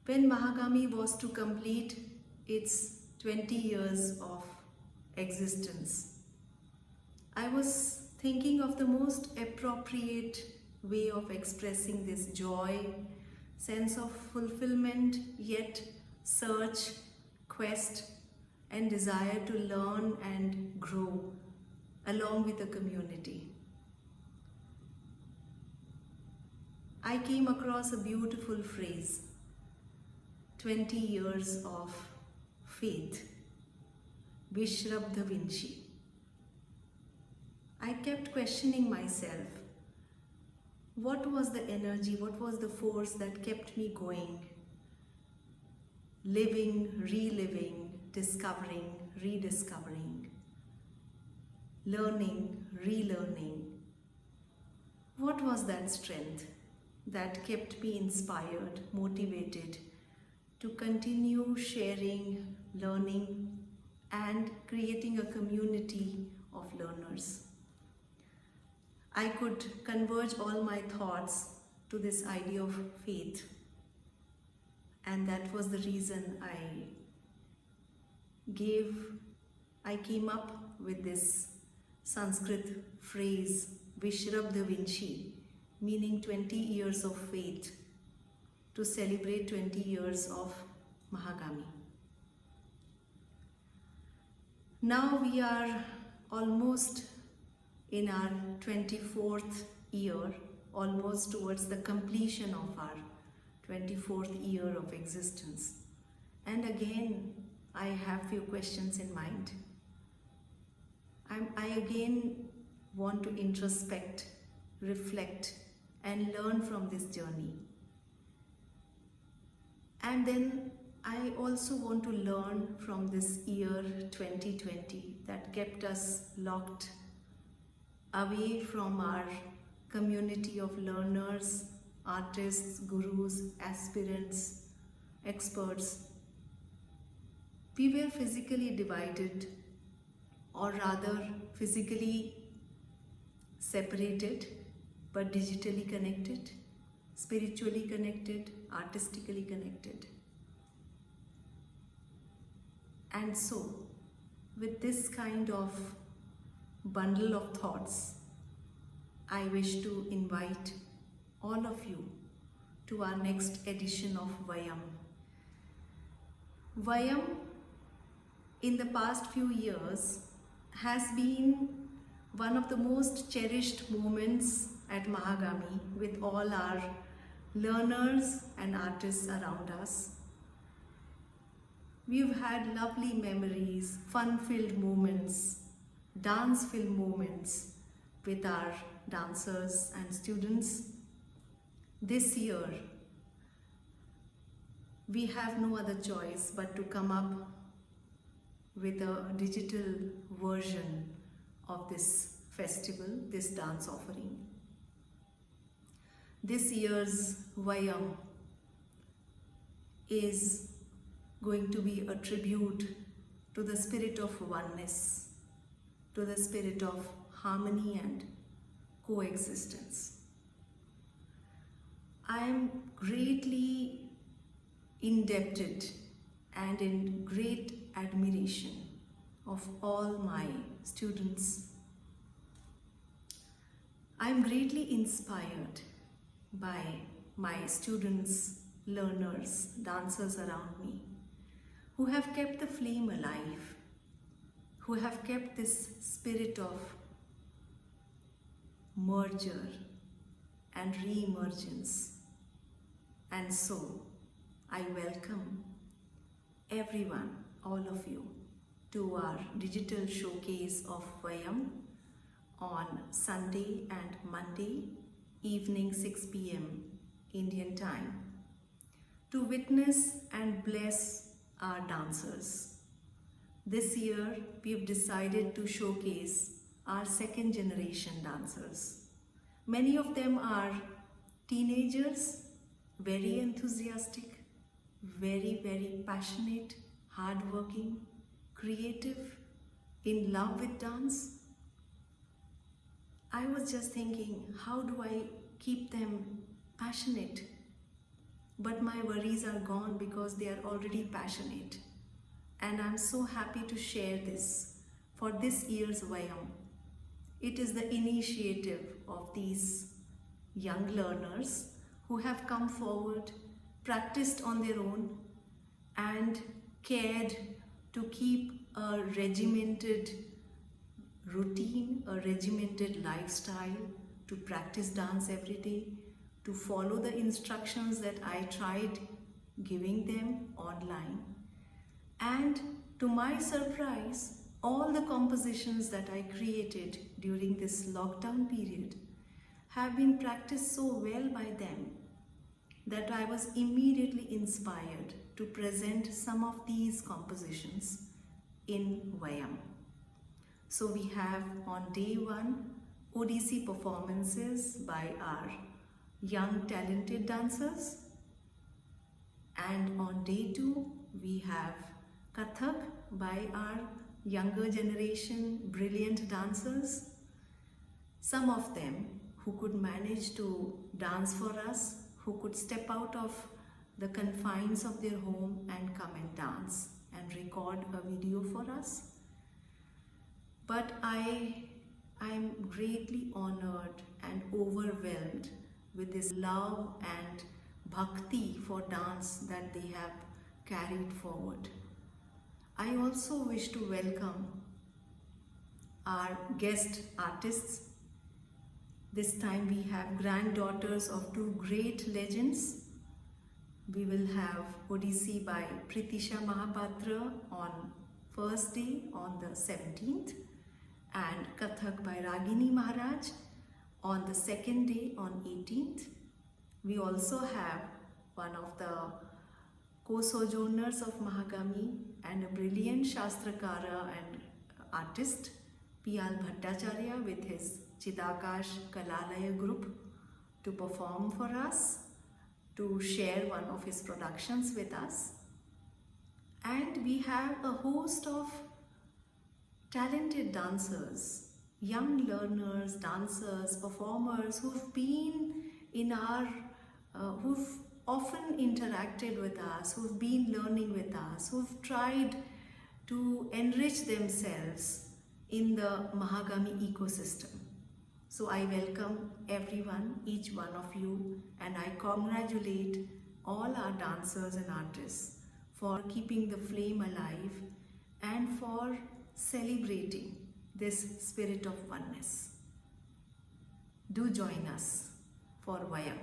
When Mahagami was to complete its 20 years of existence, I was thinking of the most appropriate way of expressing this joy, sense of fulfillment, yet search, quest, and desire to learn and grow along with the community. I came across a beautiful phrase, 20 years of faith, Vishrabdha Vinci. I kept questioning myself. What was the energy, what was the force that kept me going? Living, reliving, discovering, rediscovering, learning, relearning. What was that strength that kept me inspired, motivated to continue sharing, learning, and creating a community of learners? I could converge all my thoughts to this idea of faith, and that was the reason I came up with this Sanskrit phrase, Vishrabdha Vinci, meaning 20 years of faith, to celebrate 20 years of Mahagami. Now we are almost in our 24th year, almost towards the completion of our 24th year of existence. And again, I have few questions in mind. I again want to introspect, reflect, and learn from this journey. And then I also want to learn from this year 2020 that kept us locked away from our community of learners, artists, gurus, aspirants, experts. We were physically divided, or rather physically separated, but digitally connected, spiritually connected, artistically connected. And so, with this kind of bundle of thoughts, I wish to invite all of you to our next edition of Vayam. Vayam, in the past few years, has been one of the most cherished moments at Mahagami with all our learners and artists around us. We've had lovely memories, fun-filled moments, dance-filled moments with our dancers and students. This year, we have no other choice but to come up with a digital version of this festival, this dance offering. This year's Vayam is going to be a tribute to the spirit of oneness, to the spirit of harmony and coexistence. I am greatly indebted and in great admiration of all my students. I am greatly inspired by my students, learners, dancers around me, who have kept the flame alive, who have kept this spirit of merger and re-emergence. And so, I welcome everyone, all of you, to our digital showcase of Vayam on Sunday and Monday evening 6 p.m. Indian time, to witness and bless our dancers. This year, we've decided to showcase our second generation dancers. Many of them are teenagers, very enthusiastic, very passionate, hardworking, creative, in love with dance. I was just thinking, how do I keep them passionate but my worries are gone because they are already passionate. And I'm so happy to share this for this year's Vayam. It is the initiative of these young learners who have come forward, practiced on their own, and cared to keep a regimented routine, a regimented lifestyle, to practice dance every day, to follow the instructions that I tried giving them online. And to my surprise, all the compositions that I created during this lockdown period have been practiced so well by them that I was immediately inspired to present some of these compositions in Vayam. So we have on day 1 Odissi performances by our young talented dancers, and on day 2 we have Kathak by our younger generation brilliant dancers, some of them who could manage to dance for us, who could step out of the confines of their home and come and dance and record a video for us. But I'm greatly honored and overwhelmed with this love and bhakti for dance that they have carried forward. I also wish to welcome our guest artists. This time we have granddaughters of 2 great legends. We will have Odissi by Pritisha Mahapatra on first day on the 17th, and Kathak by Ragini Maharaj on the second day on 18th. We also have one of the co-sojourners of Mahagami and a brilliant Shastrakara and artist, P.L. Bhattacharya, with his Chidakash Kalalaya group to perform for us, to share one of his productions with us. And we have a host of talented dancers, young learners, dancers, performers who've been in our, who've often interacted with us, who've been learning with us, who've tried to enrich themselves in the Mahagami ecosystem. So I welcome everyone, each one of you, and I congratulate all our dancers and artists for keeping the flame alive and for celebrating this spirit of oneness. Do join us for Vayam.